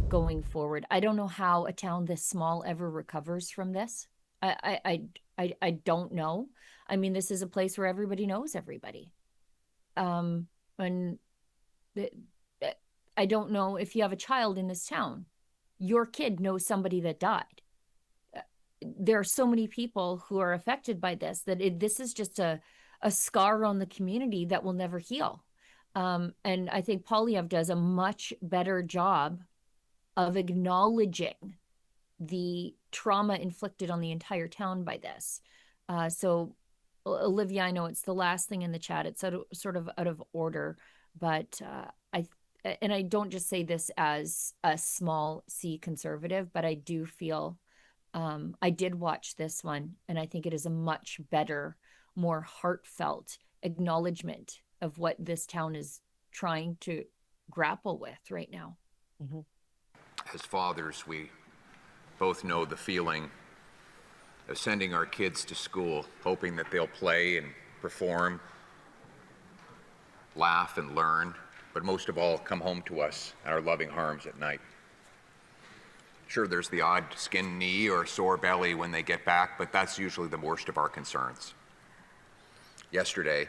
going forward. I don't know how a town this small ever recovers from this. I don't know. I mean, this is a place where everybody knows everybody. And the, I don't know if you have a child in this town, your kid knows somebody that died. There are so many people who are affected by this that this is just a scar on the community that will never heal. And I think Poilievre does a much better job of acknowledging the trauma inflicted on the entire town by this. So, Olivia, I know it's the last thing in the chat. It's sort of out of order, but I don't just say this as a small C conservative, but I do feel I did watch this one, and I think it is a much better, more heartfelt acknowledgement of what this town is trying to grapple with right now. Mm-hmm. As fathers, we both know the feeling of sending our kids to school, hoping that they'll play and perform, laugh and learn, but most of all, come home to us in our loving arms at night. Sure, there's the odd skinned knee or sore belly when they get back, but that's usually the worst of our concerns. Yesterday,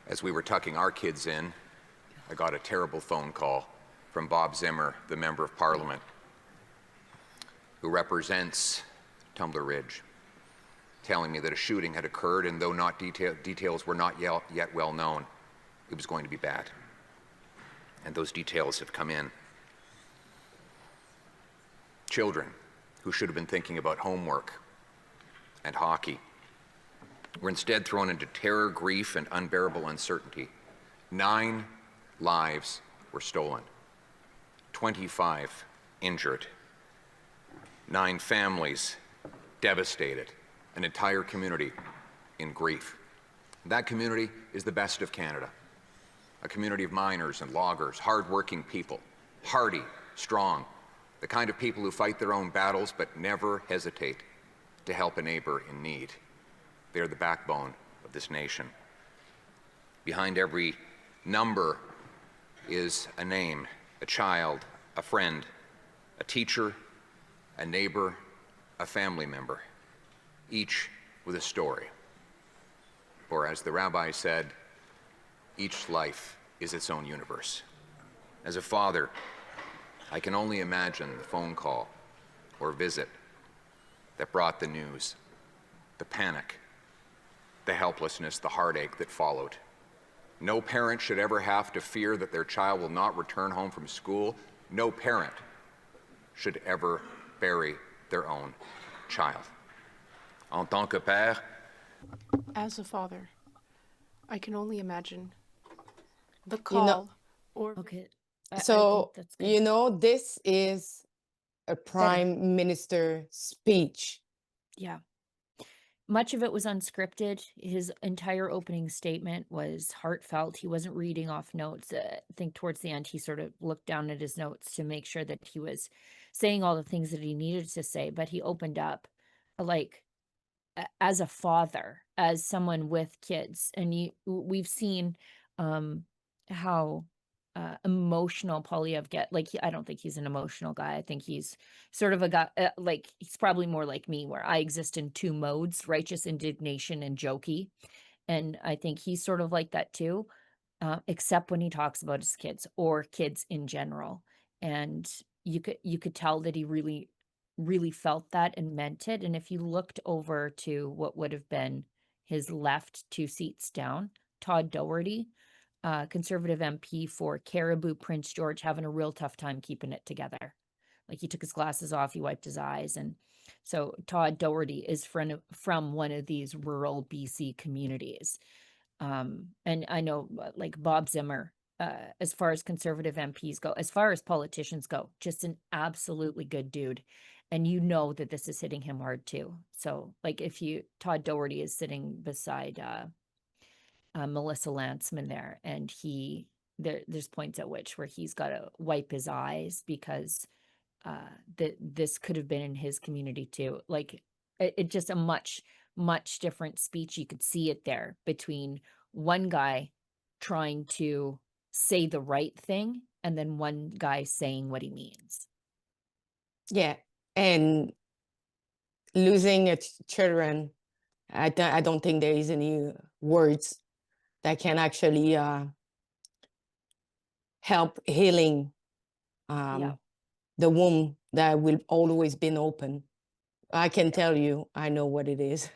as we were tucking our kids in, I got a terrible phone call from Bob Zimmer, the Member of Parliament, who represents Tumbler Ridge, telling me that a shooting had occurred, and though details were not yet well known, it was going to be bad. And those details have come in. Children who should have been thinking about homework and hockey were instead thrown into terror, grief, and unbearable uncertainty. 9 lives were stolen, 25 injured, 9 families devastated, an entire community in grief. That community is the best of Canada, a community of miners and loggers, hardworking people, hardy, strong, the kind of people who fight their own battles but never hesitate to help a neighbor in need. They're the backbone of this nation. Behind every number is a name, a child, a friend, a teacher, a neighbor, a family member, each with a story. Or as the rabbi said, each life is its own universe. As a father, I can only imagine the phone call or visit that brought the news, the panic, the helplessness, the heartache that followed. No parent should ever have to fear that their child will not return home from school. No parent should ever bury their own child. En tant que père, as a father, I can only imagine the call Okay. So, this is a prime minister speech. Yeah. Much of it was unscripted. His entire opening statement was heartfelt. He wasn't reading off notes. I think towards the end, he sort of looked down at his notes to make sure that he was saying all the things that he needed to say, but he opened up like as a father, as someone with kids. And we've seen how emotional Poilievre get. Like, I don't think he's an emotional guy. I think he's sort of a guy, like, he's probably more like me, where I exist in 2 modes, righteous indignation and jokey. And I think he's sort of like that too, except when he talks about his kids or kids in general. And you could tell that he really, really felt that and meant it. And if you looked over to what would have been his left 2 seats down, Todd Doherty, Conservative MP for Caribou, Prince George, having a real tough time keeping it together. Like, he took his glasses off, he wiped his eyes. And so Todd Doherty is from one of these rural BC communities. And I know, like, Bob Zimmer, as far as Conservative MPs go, as far as politicians go, just an absolutely good dude. And you know that this is hitting him hard too. So, like, Todd Doherty is sitting beside Melissa Lantsman there, and there's points at which where he's got to wipe his eyes because this could have been in his community too. Like, it just a much different speech. You could see it there between one guy trying to say the right thing and then one guy saying what he means. Yeah. And losing children, I don't think there is any words that can actually help healing the womb that will always been open. I can tell you, I know what it is.